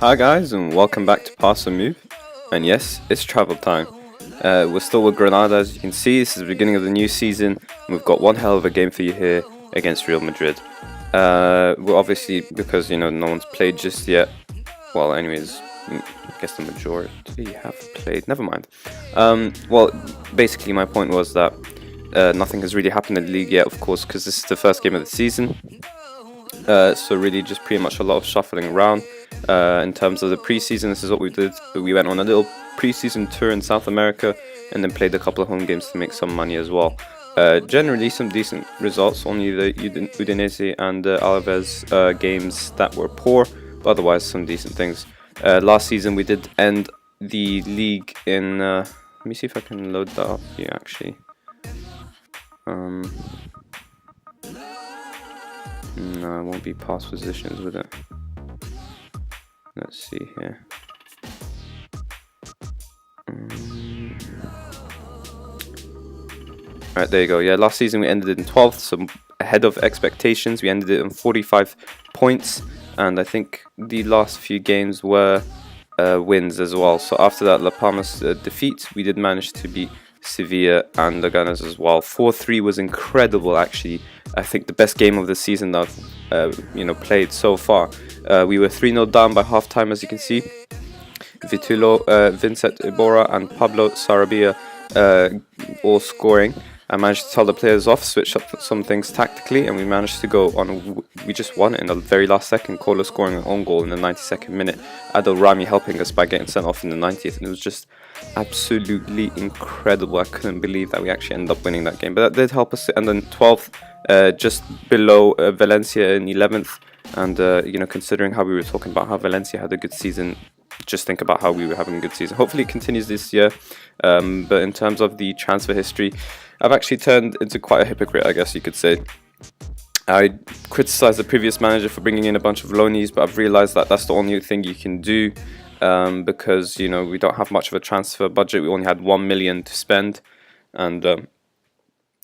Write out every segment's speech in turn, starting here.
Hi guys, and welcome back to Pass and Move. And yes, it's travel time. We're still with Granada, as you can see. This is the beginning of the new season. And we've got one hell of a game for you here against Real Madrid. We're obviously, because no one's played just yet. Well, anyways, I guess the majority have played. Never mind. Well, basically, my point was that nothing has really happened in the league yet, of course, because this is the first game of the season. So really just pretty much a lot of shuffling around. In terms of the preseason, this is what we did. We went on a little preseason tour in South America and then played a couple of home games to make some money as well. Generally some decent results, only the Udinese and Alaves games that were poor, but otherwise some decent things. Last season we did end the league in... let me see if I can load that up here actually. No, it won't be past positions with it. Let's see here. Alright, there you go. Yeah, last season we ended it in 12th, so ahead of expectations. We ended it on 45 points, and I think the last few games were wins as well. So after that La Palmas defeat, we did manage to beat Sevilla and Leganes as well. 4-3 was incredible, actually. I think the best game of the season that I've played so far. We were 3-0 down by half time, as you can see. Vitulo, Vincent Iborra and Pablo Sarabia all scoring. I managed to tell the players off, switch up some things tactically, and we managed to go on. We just won it in the very last second. Kola scoring an own goal in the 92nd minute. Adel Rami helping us by getting sent off in the 90th, and it was just absolutely incredible. I couldn't believe that we actually ended up winning that game, but that did help us to end in 12th, just below Valencia in 11th. And considering how we were talking about how Valencia had a good season, just think about how we were having a good season. Hopefully it continues this year. But in terms of the transfer history, I've actually turned into quite a hypocrite, I guess you could say. I criticised the previous manager for bringing in a bunch of loanies, but I've realised that that's the only thing you can do, because we don't have much of a transfer budget. We only had 1 million to spend, and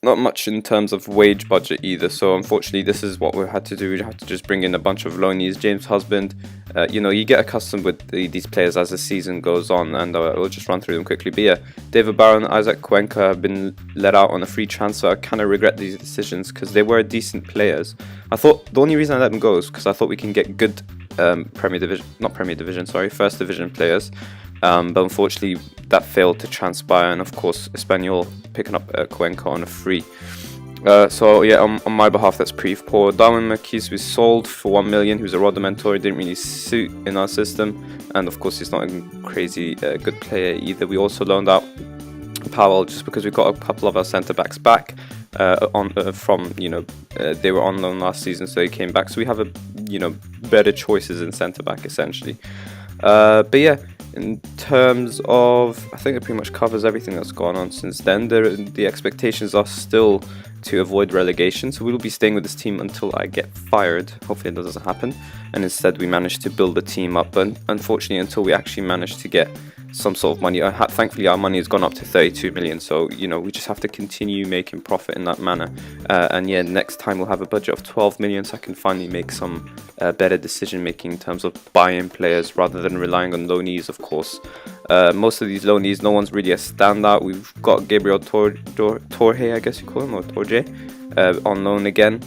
not much in terms of wage budget either. So unfortunately this is what we had to do. We had to just bring in a bunch of loanies. James Husband, you get accustomed with these players as the season goes on, and we'll just run through them quickly. But yeah, David Barron, Isaac Cuenca have been let out on a free transfer. I kind of regret these decisions because they were decent players. I thought the only reason I let them go is because I thought we can get good First Division players. But unfortunately that failed to transpire, and of course Espanyol picking up Cuenca on a free. So yeah, on my behalf that's pretty poor. Darwin Marquis we sold for 1 million. He was a Rodomentor, he didn't really suit in our system, and of course he's not a crazy good player either. We also loaned out Powell just because we got a couple of our centre backs back they were on loan last season, so they came back. So we have better choices in centre back essentially. But yeah, in terms of, I think it pretty much covers everything that's gone on since then. The expectations are still to avoid relegation, so we'll be staying with this team until I get fired. Hopefully that doesn't happen, and instead we manage to build the team up. But unfortunately, until we actually manage to get some sort of money, thankfully our money has gone up to 32 million, so we just have to continue making profit in that manner. And yeah, next time we'll have a budget of 12 million, so I can finally make some better decision making in terms of buying players rather than relying on loanees, of course. Most of these loanees, no one's really a standout. We've got Gabriel Torje, I guess you call him, or Torje, on loan again.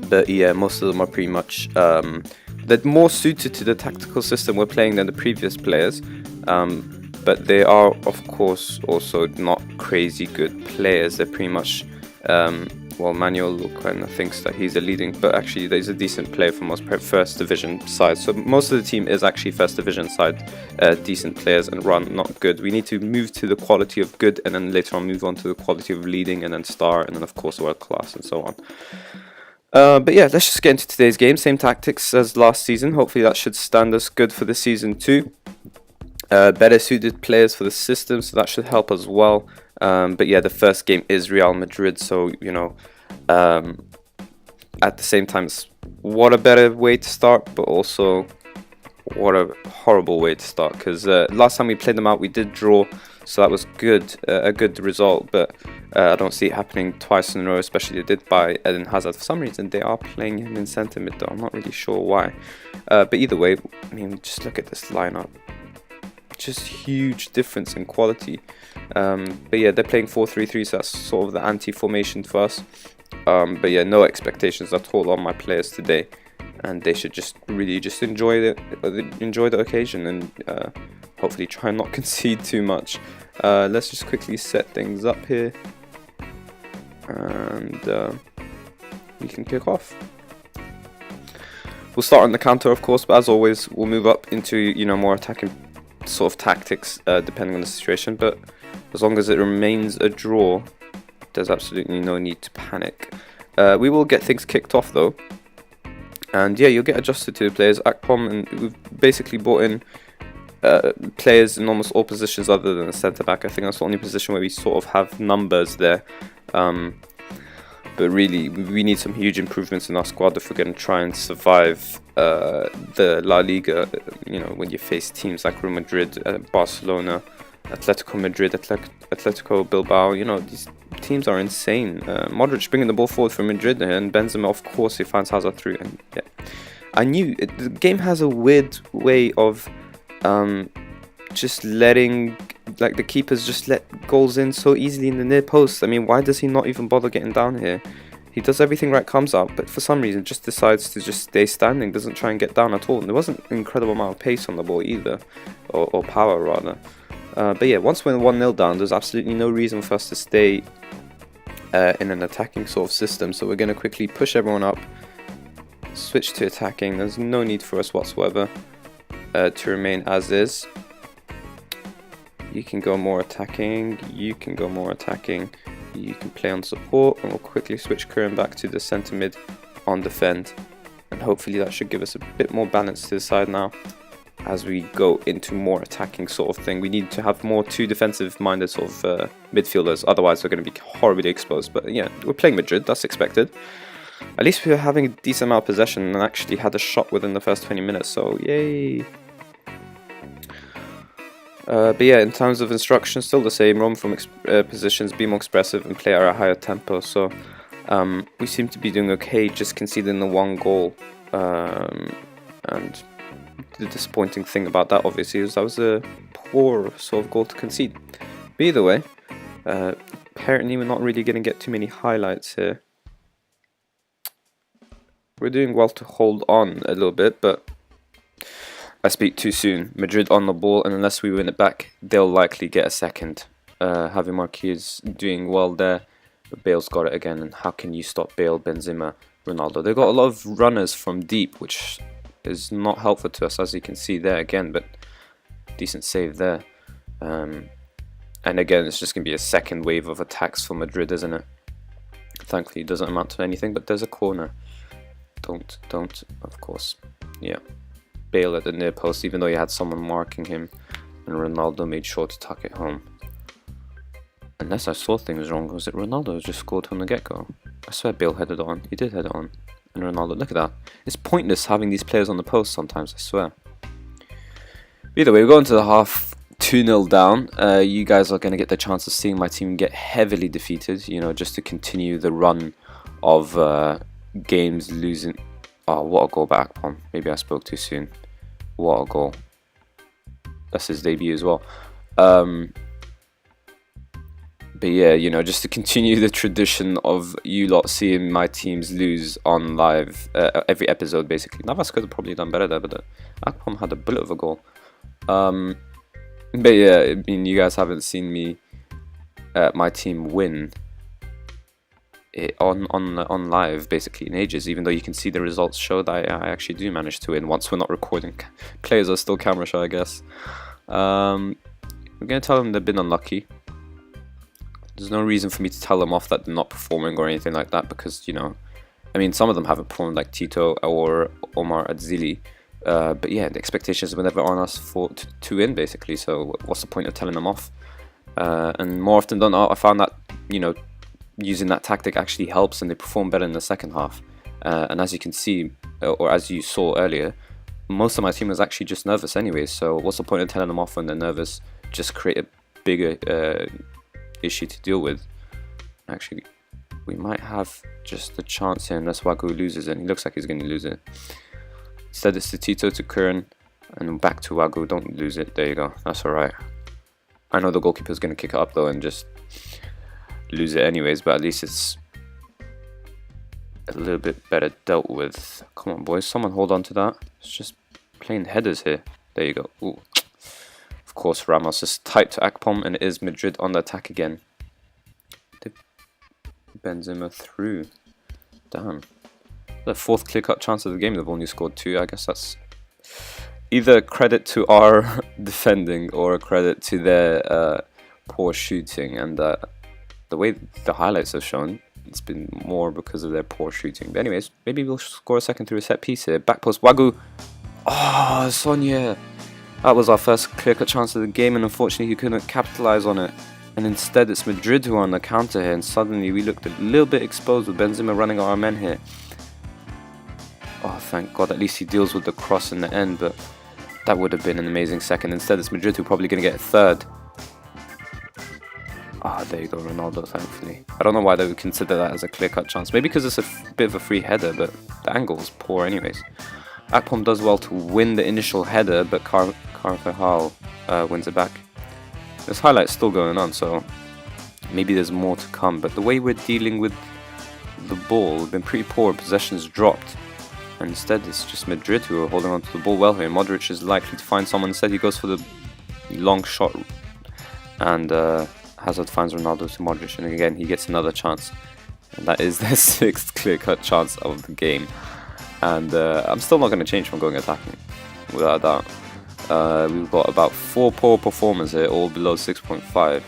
But yeah, most of them are pretty much they're more suited to the tactical system we're playing than the previous players. But they are, of course, also not crazy good players. They're pretty much, Manuel Luquena thinks that he's a leading, but actually he's a decent player for most First Division side. So most of the team is actually First Division side, decent players, and run not good. We need to move to the quality of good, and then later on move on to the quality of leading, and then star, and then of course world class, and so on. But yeah, let's just get into today's game. Same tactics as last season. Hopefully that should stand us good for the season too. Better suited players for the system, so that should help as well. But yeah, the first game is Real Madrid, so at the same time, what a better way to start, but also what a horrible way to start, because last time we played them out we did draw, So that was good, a good result, but I don't see it happening twice in a row, especially they did by Eden Hazard. For some reason, they are playing him in centre mid, though. I'm not really sure why. But either way, I mean, just look at this lineup. Just huge difference in quality. But yeah, they're playing 4-3-3, so that's sort of the anti-formation for us. But yeah, no expectations at all on my players today, and they should just really just enjoy the occasion and hopefully try and not concede too much. Let's just quickly set things up here, and we can kick off. We'll start on the counter, of course, but as always, we'll move up into more attacking sort of tactics depending on the situation. But as long as it remains a draw, there's absolutely no need to panic. We will get things kicked off though, and yeah, you'll get adjusted to the players. Akpom, and we've basically brought in players in almost all positions other than the centre back. I think that's the only position where we sort of have numbers there. But really, we need some huge improvements in our squad if we're going to try and survive the La Liga. When you face teams like Real Madrid, Barcelona, Atletico Madrid, Atletico Bilbao, these teams are insane. Modric bringing the ball forward for Madrid, and Benzema, of course, he finds Hazard through. And yeah, I knew the game has a weird way of just letting the keepers just let goals in so easily in the near post. I mean, why does he not even bother getting down here? He does everything right, comes out, but for some reason just decides to just stay standing, doesn't try and get down at all. And there wasn't an incredible amount of pace on the ball either, or power rather. But yeah, once we're 1-0 down, there's absolutely no reason for us to stay in an attacking sort of system. So we're going to quickly push everyone up, switch to attacking. There's no need for us whatsoever to remain as is. You can go more attacking, you can go more attacking, you can play on support, and we'll quickly switch Curran back to the centre mid on defend. And hopefully that should give us a bit more balance to the side now as we go into more attacking sort of thing. We need to have more two defensive minded sort of midfielders, otherwise we're going to be horribly exposed. But yeah, we're playing Madrid, that's expected. At least we were having a decent amount of possession and actually had a shot within the first 20 minutes, so yay! But yeah, in terms of instructions, still the same. Roam from positions, be more expressive, and play at a higher tempo. So we seem to be doing okay, just conceding the one goal. And the disappointing thing about that, obviously, is that was a poor sort of goal to concede. But either way, apparently we're not really going to get too many highlights here. We're doing well to hold on a little bit, but I speak too soon. Madrid on the ball, and unless we win it back, they'll likely get a second. Javi Marquez doing well there, but Bale's got it again, and how can you stop Bale, Benzema, Ronaldo? They've got a lot of runners from deep, which is not helpful to us, as you can see there again, but decent save there. And again, it's just going to be a second wave of attacks for Madrid, isn't it? Thankfully, it doesn't amount to anything, but there's a corner. Don't, of course. Yeah. Bale at the near post, even though he had someone marking him, and Ronaldo made sure to tuck it home. Unless I saw things wrong, was it Ronaldo who just scored from the get-go? I swear Bale headed it on. He did head it on. And Ronaldo, look at that. It's pointless having these players on the post sometimes, I swear. Either way, we're going to the half 2-0 down. You guys are going to get the chance of seeing my team get heavily defeated, just to continue the run of games losing. Oh, what a goal back on. Maybe I spoke too soon. What a goal. That's his debut as well. But yeah, just to continue the tradition of you lot seeing my teams lose on live every episode, basically. Navas could have probably done better there, but Akpom had a bullet of a goal. But yeah, I mean, you guys haven't seen me, my team win on live basically in ages, even though you can see the results show that I actually do manage to win once we're not recording. Players are still camera shy, I guess. We're gonna tell them they've been unlucky. There's no reason for me to tell them off that they're not performing or anything like that, because I mean, some of them haven't performed, like Tito or Omar Adzili. But yeah, the expectations were never on us to win basically, so what's the point of telling them off? And more often than not, I found that using that tactic actually helps, and they perform better in the second half. And as you can see, or as you saw earlier, most of my team was actually just nervous anyway, so what's the point of telling them off when they're nervous? Just create bigger issue to deal with. Actually, we might have just a chance here unless Wagyu loses it. He looks like he's going to lose it. Instead, it's the Tito to Curran and back to Wagyu. Don't lose it. There you go. That's alright. I know the goalkeeper's going to kick it up though and just lose it anyways, but at least it's a little bit better dealt with. Come on, boys. Someone hold on to that. It's just playing headers here. There you go. Ooh. Of course, Ramos is tight to Akpom, and it is Madrid on the attack again. Benzema through. Damn. The fourth clear-cut chance of the game. They've only scored 2. I guess that's either credit to our defending or a credit to their poor shooting. And the way the highlights have shown, it's been more because of their poor shooting. But anyways, maybe we'll score a second through a set piece here. Back post, Wagyu. Oh, Sonia. That was our first clear-cut chance of the game, and unfortunately he couldn't capitalize on it. And instead it's Madrid who are on the counter here, and suddenly we looked a little bit exposed with Benzema running our men here. Oh, thank God, at least he deals with the cross in the end, but that would have been an amazing second. Instead it's Madrid who are probably going to get a third. Ah, there you go, Ronaldo, thankfully. I don't know why they would consider that as a clear-cut chance. Maybe because it's a bit of a free header, but the angle is poor anyways. Akpom does well to win the initial header, but Carvajal wins it back. This highlight's still going on, so maybe there's more to come. But the way we're dealing with the ball, we've been pretty poor. Possession's dropped. And instead, it's just Madrid who are holding on to the ball well here. Modric is likely to find someone. Instead, he goes for the long shot. And Hazard finds Ronaldo to Modric. And again, he gets another chance. And that is their 6th clear-cut chance of the game. And I'm still not going to change from going attacking, without a doubt. We've got about 4 poor performers here, all below 6.5.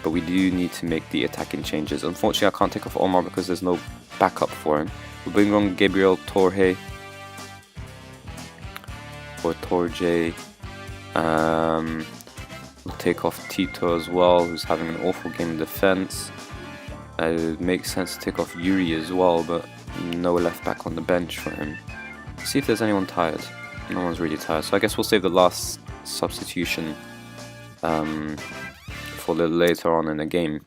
But we do need to make the attacking changes. Unfortunately, I can't take off Omar because there's no backup for him. We'll bring on Gabriel Torre. Or Torje. We'll take off Tito as well, who's having an awful game in defense. It makes sense to take off Yuri as well, but no left back on the bench for him. Let's see if there's anyone tired. No one's really tired, so I guess we'll save the last substitution for a little later on in the game.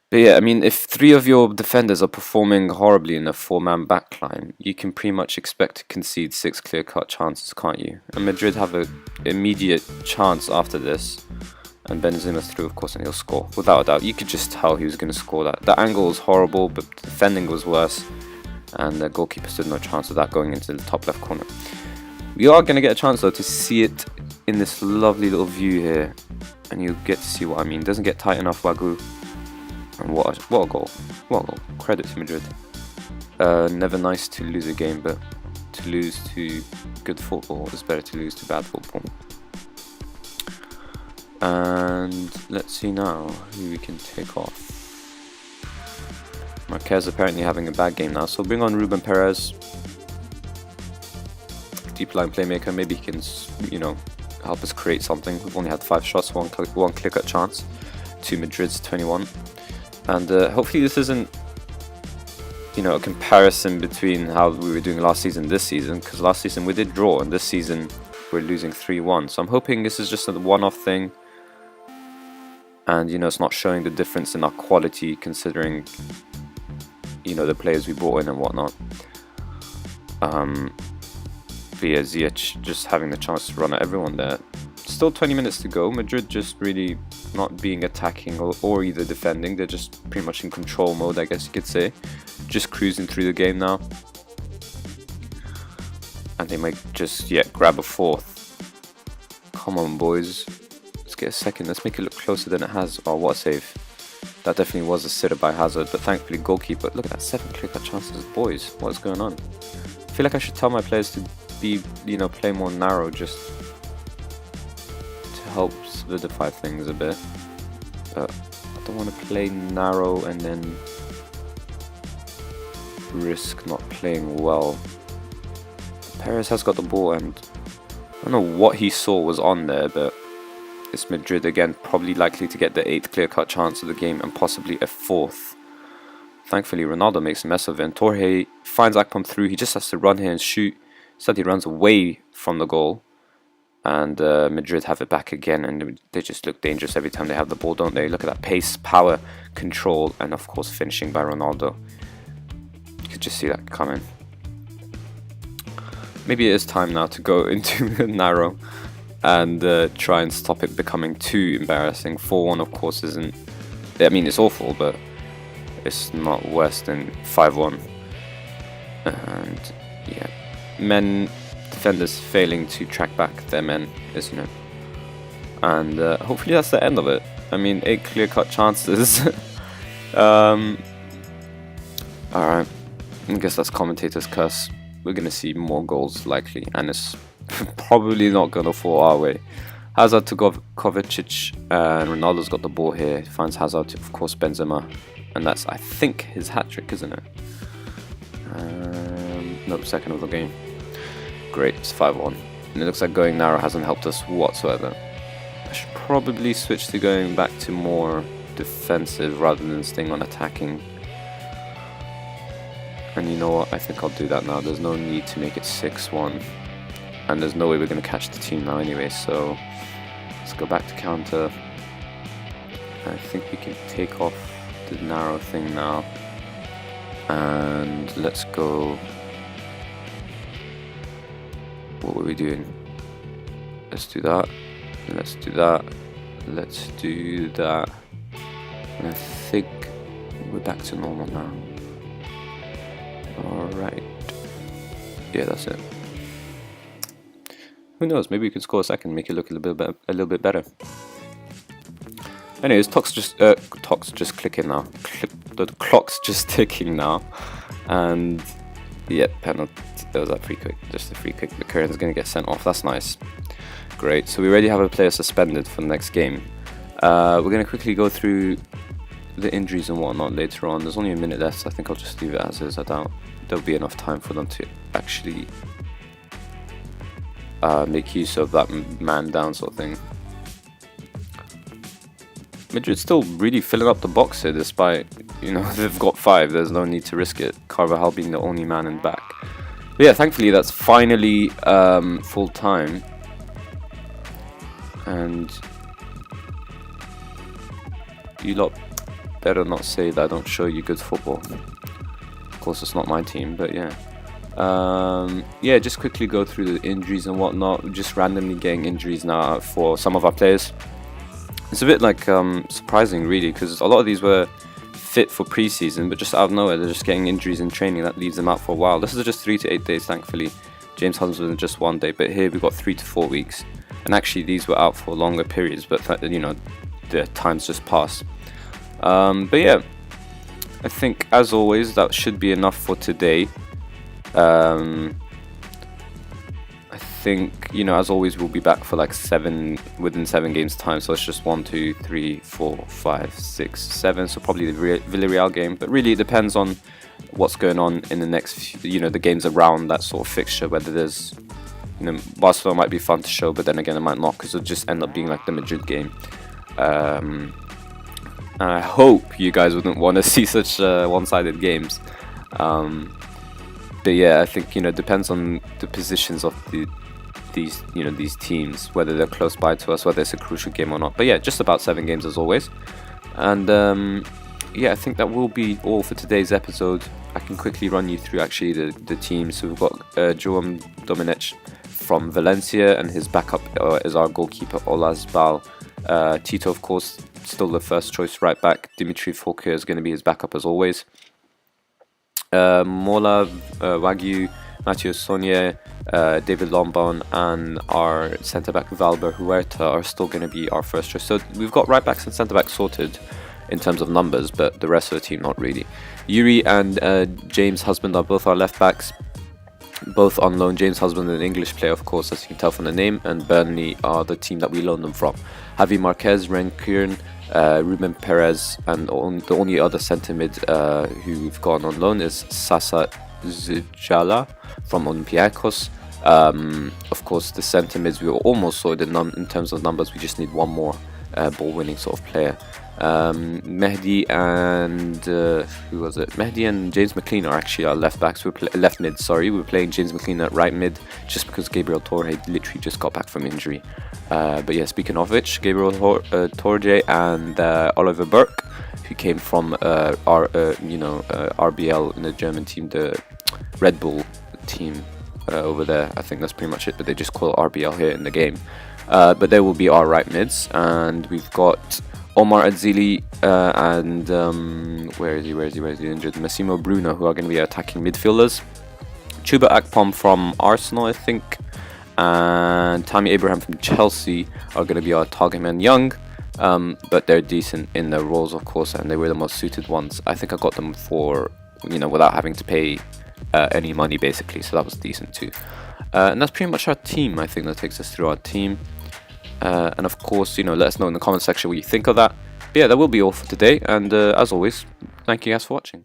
But yeah, I mean, if 3 of your defenders are performing horribly in a 4-man backline, you can pretty much expect to concede 6 clear-cut chances, can't you? And Madrid have an immediate chance after this, and Benzema through, of course, and he'll score. Without a doubt, you could just tell he was going to score that. The angle was horrible, but the defending was worse. And the goalkeeper stood no chance of that going into the top left corner. We are going to get a chance though to see it in this lovely little view here, and you'll get to see what I mean. Doesn't get tight enough, Wagyu. And what a goal. What a goal. Credit to Madrid. Never nice to lose a game, but to lose to good football is better to lose to bad football. And let's see now who we can take off. Marquez apparently having a bad game now, so bring on Ruben Perez. Deep line playmaker, maybe he can, you know, help us create something. We've only had 5 shots, one clear-cut chance to Madrid's 21. And hopefully this isn't, you know, a comparison between how we were doing last season and this season, because last season we did draw and this season we're losing 3-1. So I'm hoping this is just a one-off thing, and, you know, it's not showing the difference in our quality considering, you know, the players we brought in and whatnot. But yeah, Ziyech just having the chance to run at everyone there. Still 20 minutes to go. Madrid just really not being attacking or either defending. They're just pretty much in control mode, I guess you could say. Just cruising through the game now. And they might just, yeah, grab a 4th. Come on, boys. Let's get a second. Let's make it look closer than it has. Oh, what a save. That definitely was a sitter by Hazard, but thankfully goalkeeper. Look at that, 7 clear-cut chances, boys. What is going on? I feel like I should tell my players to be, you know, play more narrow, just to help solidify things a bit. But I don't want to play narrow and then risk not playing well. Perez has got the ball, and I don't know what he saw was on there, but it's Madrid again, probably likely to get the 8th clear-cut chance of the game and possibly a 4th. Thankfully, Ronaldo makes a mess of it, and Torre finds Akpom through. He just has to run here and shoot. Instead, he runs away from the goal. and Madrid have it back again, and they just look dangerous every time they have the ball, don't they? Look at that pace, power, control, and of course finishing by Ronaldo. You could just see that coming. Maybe it is time now to go into the narrow and try and stop it becoming too embarrassing. 4-1 of course isn't, I mean it's awful, but it's not worse than 5-1. And yeah, defenders failing to track back their men, isn't it? And hopefully that's the end of it. I mean, 8 clear-cut chances. Alright, I guess that's commentator's curse. We're going to see more goals likely, and it's probably not going to fall our way. Hazard to Kovacic, and Ronaldo's got the ball here. Finds Hazard to, of course, Benzema, and that's, I think, his hat-trick, isn't it? Nope, second of the game. Great, it's 5-1. And it looks like going narrow hasn't helped us whatsoever. I should probably switch to going back to more defensive rather than staying on attacking. And you know what, I think I'll do that now. There's no need to make it 6-1. And there's no way we're going to catch the team now anyway, so let's go back to counter. I think we can take off the narrow thing now. And let's go. What were we doing? Let's do that. Let's do that. Let's do that. And I think we're back to normal now. Alright. Yeah, that's it. Who knows? Maybe we could score a second, make it look a little bit better. Anyways, Toc's just clicking now. The clock's just ticking now, and yeah, penalty. There was that free kick, just a free kick. The Curran's going to get sent off. That's nice. Great. So we already have a player suspended for the next game. We're going to quickly go through the injuries and whatnot later on. There's only a minute left, so I think I'll just leave it as is. I doubt there'll be enough time for them to actually make use of that man down sort of thing. Madrid still really filling up the box here, despite, you know, they've got 5. There's no need to risk it. Carvajal being the only man in back. But yeah, thankfully that's finally full time. And you lot better not say that I don't show you good football. Of course, it's not my team, but yeah. Yeah, just quickly go through the injuries and whatnot. We're just randomly getting injuries now for some of our players. It's a bit like surprising really, because a lot of these were fit for pre-season, but just out of nowhere they're just getting injuries in training that leaves them out for a while. This is just 3 to 8 days, thankfully. James Hudson just 1 day, but here we've got 3 to 4 weeks. And actually these were out for longer periods, but you know, the time's just passed. But yeah, I think as always that should be enough for today. I think, you know, as always we'll be back for like within 7 games time, so it's just 1, 2, 3, 4, 5, 6, 7, so probably the Villarreal game, but really it depends on what's going on in the next few, you know, the games around that sort of fixture, whether there's, you know, Barcelona might be fun to show, but then again it might not, because it'll just end up being like the Madrid game. And I hope you guys wouldn't want to see such one-sided games. But yeah, I think, you know, it depends on the positions of these teams, whether they're close by to us, whether it's a crucial game or not. But yeah, just about 7 games as always. And yeah, I think that will be all for today's episode. I can quickly run you through actually the teams. So we've got João Domenech from Valencia, and his backup is our goalkeeper Olazbal. Tito, of course, still the first choice right back. Dimitri Foucault is going to be his backup as always. Mola, Wagyu, Mathieu Saunier, David Lombon, and our centre-back Valber Huerta are still going to be our first choice. So we've got right-backs and centre-backs sorted in terms of numbers, but the rest of the team not really. Yuri and James Husband are both our left-backs, both on loan. James Husband, an English player, of course, as you can tell from the name, and Burnley are the team that we loaned them from. Javi Marquez, Ren Kieran, Ruben Perez, and the only other centre mid who we've gone on loan is Sasa Zijala from Olympiacos. Of course, the centre mids we were almost sorted in terms of numbers. We just need one more ball-winning sort of player. Mehdi and who was it? Mehdi and James McLean are actually our left backs. Left mid. Sorry, we're playing James McLean at right mid just because Gabriel Torre literally just got back from injury. But yeah, speaking of which, Gabriel Torre and Oliver Burke, who came from RBL in the German team, the Red Bull team over there. I think that's pretty much it, but they just call it RBL here in the game. But they will be our right mids, and we've got Omar Adzili and where is he injured? Massimo Bruno, who are going to be attacking midfielders. Chuba Akpom from Arsenal, I think, and Tammy Abraham from Chelsea are going to be our target men. Young, but they're decent in their roles, of course, and they were the most suited ones. I think I got them for, without having to pay any money, basically, so that was decent too. And that's pretty much our team. I think that takes us through our team. And of course, let us know in the comment section what you think of that. But yeah, that will be all for today. And as always, thank you guys for watching.